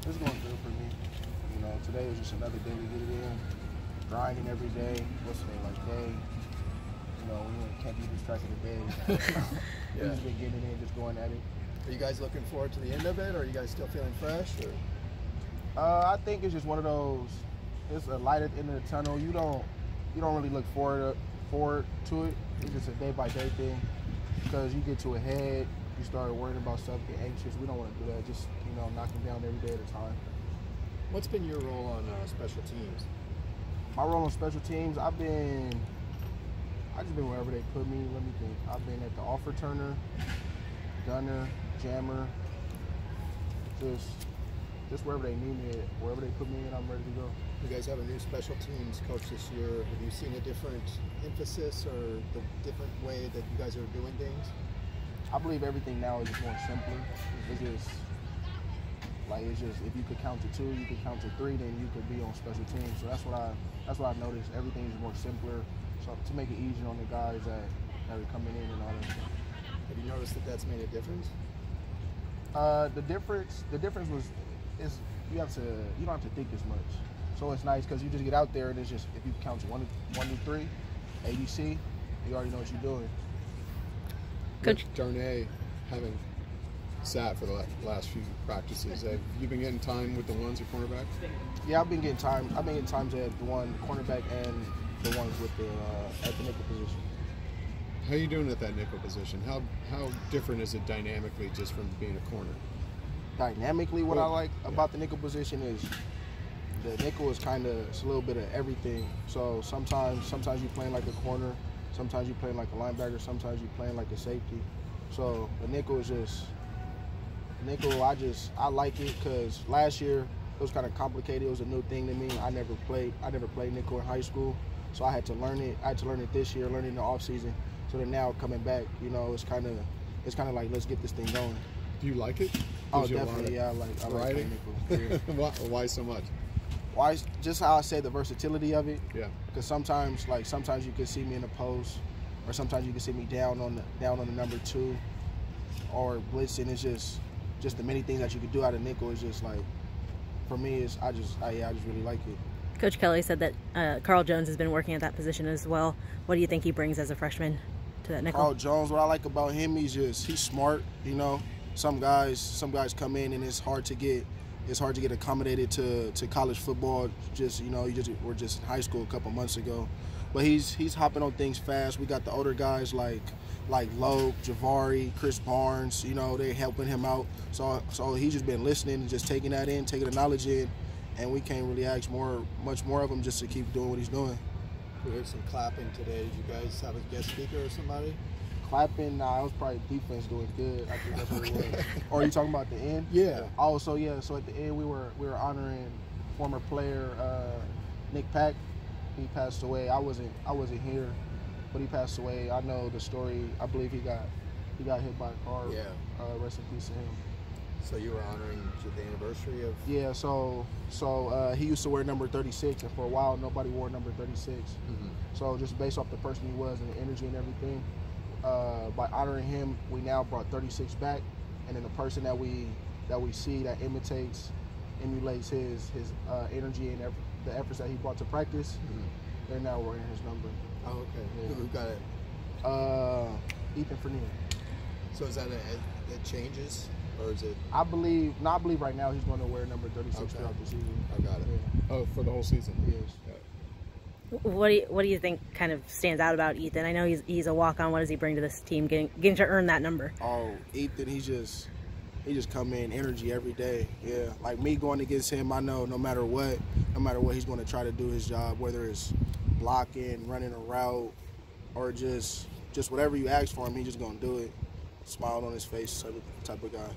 It's going good for me. You know, today was just another day to get it in. Grinding every day. What's today, like day? You know, we can't keep track of the days. Yeah. We just been getting it in, just going at it. Are you guys looking forward to the end of it, or are you guys still feeling fresh? Or? I think it's just one of those. It's a light at the end of the tunnel. You don't really look forward to it. It's just a day by day thing. Because you get to a head, you start worrying about stuff, get anxious. We don't want to do that. Just knocking down every day at a time. What's been your role on special teams? My role on special teams, I just been wherever they put me. Let me think. I've been at the off returner, gunner, jammer, just wherever they need me, wherever they put me in, I'm ready to go. You guys have a new special teams coach this year. Have you seen a different emphasis or the different way that you guys are doing things? I believe everything now is just more simpler. It's just if you could count to 2, you could count to 3, then you could be on special teams. So that's what I've noticed. Everything is more simpler, so to make it easier on the guys that are coming in and all that stuff. Have you noticed that that's made a difference? The difference was you don't have to think as much. So it's nice because you just get out there and it's just if you count to 1 to 3, ABC, you already know what you're doing. Coach Darnay, having sat for the last few practices, have you been getting time with the ones at cornerback? Yeah, I've been getting time. I've been getting times at the one cornerback and the ones with the at the nickel position. How are you doing at that nickel position? How different is it dynamically just from being a corner? Dynamically, what I like about the nickel position is the nickel is it's a little bit of everything. So sometimes you're playing like a corner, sometimes you're playing like a linebacker, sometimes you're playing like a safety. So the nickel is I like it because last year it was kind of complicated. It was a new thing to me. I never played nickel in high school, so I had to learn it. I had to learn it this year, learn it in the off season. So then now coming back, it's kind of like let's get this thing going. Do you like it? Oh, definitely. Yeah, I like playing nickel. Yeah. Why so much? Why? Just how I said, the versatility of it. Yeah. Because sometimes you can see me in the post, or sometimes you can see me down on the number 2, or blitzing. It's just the many things that you could do out of nickel. Is just like, for me, I just really like it. Coach Kelly said that Carl Jones has been working at that position as well. What do you think he brings as a freshman to that nickel? Carl Jones, what I like about him, he's smart. Some guys come in and it's hard to get accommodated to college football. We're just in high school a couple months ago, but he's hopping on things fast. We got the older guys like Loke, Javari, Chris Barnes. They're helping him out. So he's just been listening and just taking that in, taking the knowledge in, and we can't really ask much more of him just to keep doing what he's doing. We heard some clapping today. Did you guys have a guest speaker or somebody? Clapping? Nah, it was probably defense doing good. I think that's what it was. Or are you talking about the end? Yeah. Oh, so yeah. So at the end, we were honoring former player Nick Pack. He passed away. I wasn't here, but he passed away. I know the story. I believe he got hit by a car. Yeah. Rest in peace to him. So you were honoring the anniversary of? Yeah. So he used to wear number 36, and for a while nobody wore number 36. Mm-hmm. So just based off the person he was and the energy and everything. By honoring him, we now brought 36 back, and then the person that we see that emulates his energy and the efforts that he brought to practice, they're now wearing his number. Oh, okay. Yeah. Who got it? Ethan Fournier. So is that it changes, or is it? I believe right now he's going to wear number 36 throughout the season. I got it. Yeah. Oh, for the whole season. Yes. Yeah. What do you think kind of stands out about Ethan? I know he's a walk-on. What does he bring to this team, getting to earn that number? Oh, Ethan, he just come in energy every day. Yeah, like me going against him, I know no matter what, he's going to try to do his job, whether it's blocking, running a route, or just whatever you ask for him, he's just going to do it. Smile on his face, type of guy.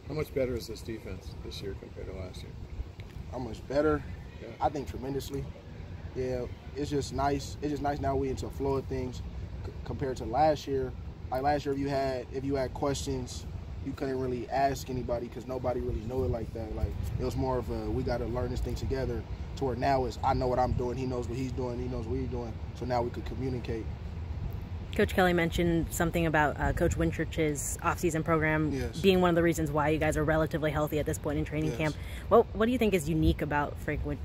How much better is this defense this year compared to last year? How much better? Yeah. I think tremendously. Yeah, it's just nice. It's just nice now we into flow of things compared to last year. Like last year, if you had questions, you couldn't really ask anybody because nobody really knew it like that. Like it was more of a we got to learn this thing together. To where now is I know what I'm doing, he knows what he's doing, he knows what he's doing. So now we could communicate. Coach Kelly mentioned something about Coach Wintrich's off-season program being one of the reasons why you guys are relatively healthy at this point in training camp. What do you think is unique about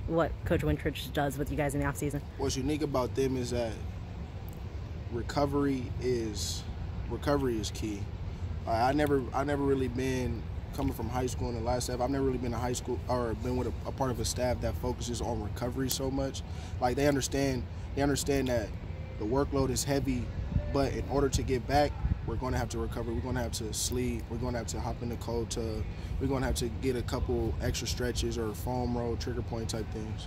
what Coach Wintrich does with you guys in the off-season? What's unique about them is that recovery is key. I never really been coming from high school in the last staff. I've never really been a high school or been with a part of a staff that focuses on recovery so much. Like they understand that the workload is heavy, but in order to get back, we're going to have to recover. We're going to have to sleep. We're going to have to hop in the cold tub. We're going to have to get a couple extra stretches or foam roll, trigger point type things.